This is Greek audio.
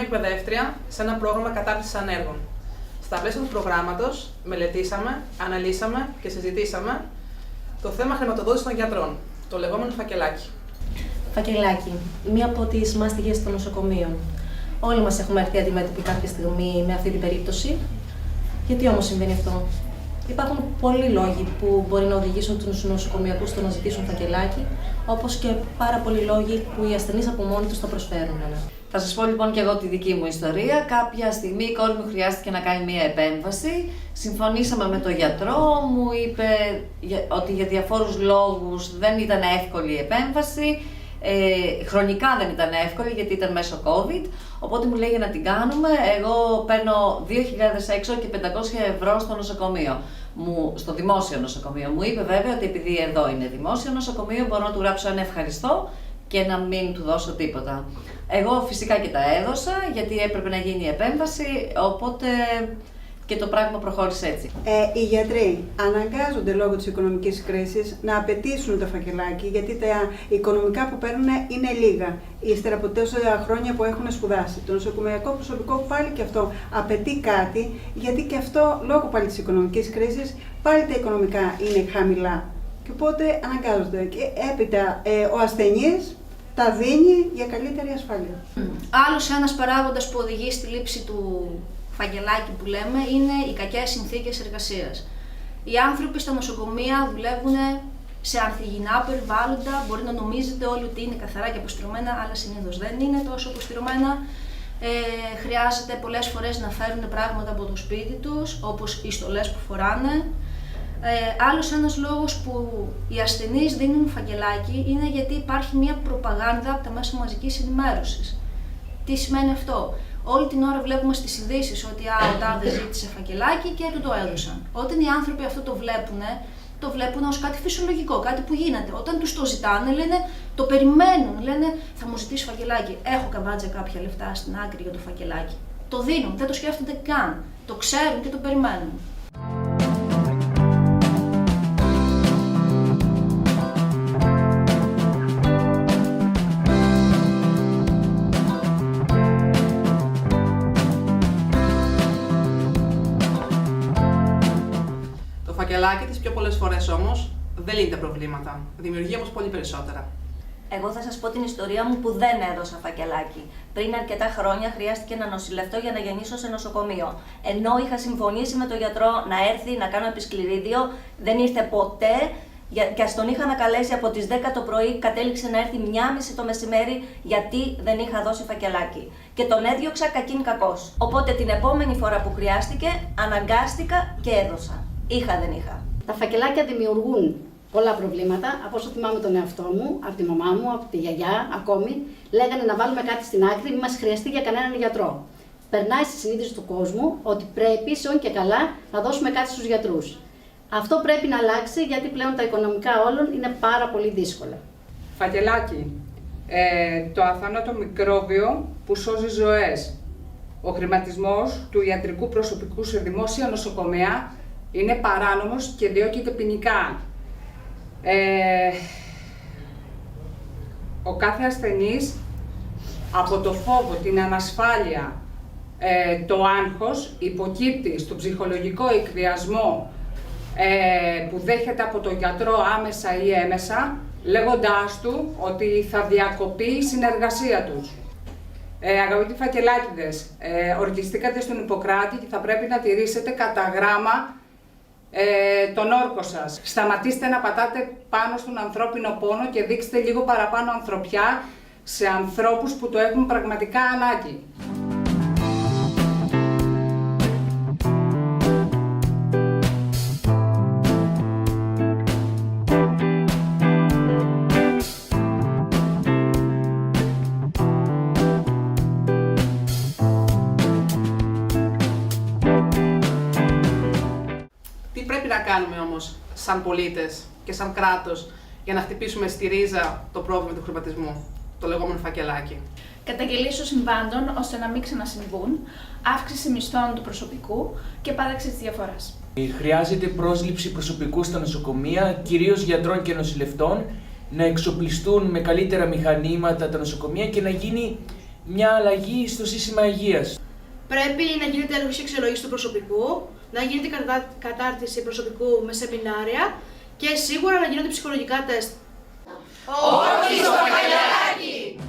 εκπαιδεύτρια σε ένα πρόγραμμα κατάρτισης ανέργων. Στα πλαίσια του προγράμματος, μελετήσαμε, αναλύσαμε και συζητήσαμε το θέμα χρηματοδότησης των γιατρών, το λεγόμενο φακελάκι. Φακελάκι, μία από τις μάστιγες των νοσοκομείων. Όλοι μας έχουμε έρθει αντιμέτωποι κάποια στιγμή με αυτή την περίπτωση. Γιατί όμως συμβαίνει αυτό? Υπάρχουν πολλοί λόγοι που μπορεί να οδηγήσουν τους νοσοκομιακούς στο να ζητήσουν φακελάκι, όπως και πάρα πολλοί λόγοι που οι ασθενείς από μόνοι τους το προσφέρουν. Θα σας πω λοιπόν και εγώ τη δική μου ιστορία. Κάποια στιγμή η κόρη μου χρειάστηκε να κάνει μία επέμβαση. Συμφωνήσαμε με τον γιατρό, μου είπε ότι για διαφόρους λόγους δεν ήταν εύκολη η επέμβαση. Χρονικά δεν ήταν εύκολη γιατί ήταν μέσω COVID, οπότε μου λέει για να την κάνουμε, εγώ παίρνω 2.000 έξω και 500 ευρώ στο νοσοκομείο. Στο δημόσιο νοσοκομείο. Μου είπε βέβαια ότι επειδή εδώ είναι δημόσιο νοσοκομείο μπορώ να του γράψω ένα ευχαριστώ και να μην του δώσω τίποτα. Εγώ φυσικά και τα έδωσα γιατί έπρεπε να γίνει η επέμβαση, οπότε και το πράγμα προχώρησε έτσι. Οι γιατροί αναγκάζονται λόγω της οικονομικής κρίσης να απαιτήσουν το φακελάκι, γιατί τα οικονομικά που παίρνουν είναι λίγα, ύστερα από τόσα χρόνια που έχουν σπουδάσει. Το νοσοκομιακό προσωπικό πάλι και αυτό απαιτεί κάτι, γιατί και αυτό λόγω πάλι της οικονομικής κρίσης πάλι τα οικονομικά είναι χαμηλά. Και οπότε αναγκάζονται. Και έπειτα ο ασθενής τα δίνει για καλύτερη ασφάλεια. Άλλος ένας παράγοντας που οδηγεί στη λήψη του φακελάκι που λέμε είναι οι κακές συνθήκες εργασίας. Οι άνθρωποι στα νοσοκομεία δουλεύουν σε ανθυγιεινά περιβάλλοντα, μπορεί να νομίζετε όλοι ότι είναι καθαρά και αποστηρωμένα, αλλά συνήθως δεν είναι τόσο αποστηρωμένα. Χρειάζεται πολλές φορές να φέρουν πράγματα από το σπίτι τους, όπως οι στολές που φοράνε. Άλλος ένας λόγος που οι ασθενείς δίνουν φακελάκι είναι γιατί υπάρχει μια προπαγάνδα από τα μέσα μαζικής ενημέρωσης. Τι σημαίνει αυτό? Όλη την ώρα βλέπουμε στις ειδήσεις ότι ο τάδε ζήτησε φακελάκι και του το έδωσαν. Όταν οι άνθρωποι αυτό το βλέπουν ως κάτι φυσιολογικό, κάτι που γίνεται. Όταν τους το ζητάνε, λένε, το περιμένουν, λένε θα μου ζητήσει φακελάκι. Έχω καβάτζα κάποια λεφτά στην άκρη για το φακελάκι. Το δίνουν, δεν το σκέφτονται καν. Το ξέρουν και το περιμένουν. Το φακελάκι της πιο πολλές φορές όμως δεν λύνει τα προβλήματα. Δημιουργεί όμως πολύ περισσότερα. Εγώ θα σας πω την ιστορία μου που δεν έδωσα φακελάκι. Πριν αρκετά χρόνια χρειάστηκε να νοσηλευτώ για να γεννήσω σε νοσοκομείο. Ενώ είχα συμφωνήσει με τον γιατρό να έρθει να κάνω επισκληρίδιο, δεν ήρθε ποτέ και ας τον είχα ανακαλέσει από τις 10 το πρωί, κατέληξε να έρθει 1:30 το μεσημέρι γιατί δεν είχα δώσει φακελάκι. Και τον έδιωξα κακήν κακός. Οπότε την επόμενη φορά που χρειάστηκε, αναγκάστηκα και έδωσα. Είχα δεν είχα. Τα φακελάκια δημιουργούν πολλά προβλήματα. Από όσο θυμάμαι τον εαυτό μου, από τη μαμά μου, από τη γιαγιά ακόμη, λέγανε να βάλουμε κάτι στην άκρη, μην μας χρειαστεί για κανέναν γιατρό. Περνάει στη συνείδηση του κόσμου ότι πρέπει, σε όν και καλά, να δώσουμε κάτι στους γιατρούς. Αυτό πρέπει να αλλάξει γιατί πλέον τα οικονομικά όλων είναι πάρα πολύ δύσκολα. Φακελάκι. Το αθάνατο μικρόβιο που σώζει ζωές. Ο χρηματισμός του ιατρικού προσωπικού σε δημόσια νοσοκομεία είναι παράνομος και διώκεται ποινικά. Ο κάθε ασθενής από το φόβο, την ανασφάλεια, το άγχος υποκύπτει στο ψυχολογικό εκβιασμό που δέχεται από τον γιατρό άμεσα ή έμεσα, λέγοντάς του ότι θα διακοπεί η συνεργασία τους. Αγαπητοί φακελάκηδες, ορκιστήκατε στον Ιπποκράτη και θα πρέπει να τηρήσετε κατά γράμμα τον όρκο σας. Σταματήστε να πατάτε πάνω στον ανθρώπινο πόνο και δείξτε λίγο παραπάνω ανθρωπιά σε ανθρώπους που το έχουν πραγματικά ανάγκη. Τι πρέπει να κάνουμε όμως σαν πολίτες και σαν κράτος για να χτυπήσουμε στη ρίζα το πρόβλημα του χρηματισμού, το λεγόμενο φακελάκι? Καταγγελίες των συμβάντων ώστε να μην ξανασυμβούν, αύξηση μισθών του προσωπικού και παράταξη της διαφοράς. Χρειάζεται πρόσληψη προσωπικού στα νοσοκομεία, κυρίως γιατρών και νοσηλευτών, να εξοπλιστούν με καλύτερα μηχανήματα τα νοσοκομεία και να γίνει μια αλλαγή στο σύστημα υγείας. Πρέπει να γίνεται έλεγχος και αξιολόγηση του προσωπικού, να γίνεται κατάρτιση προσωπικού με σεμινάρια και σίγουρα να γίνονται ψυχολογικά τεστ. Όχι στο μπακαλιαράκι!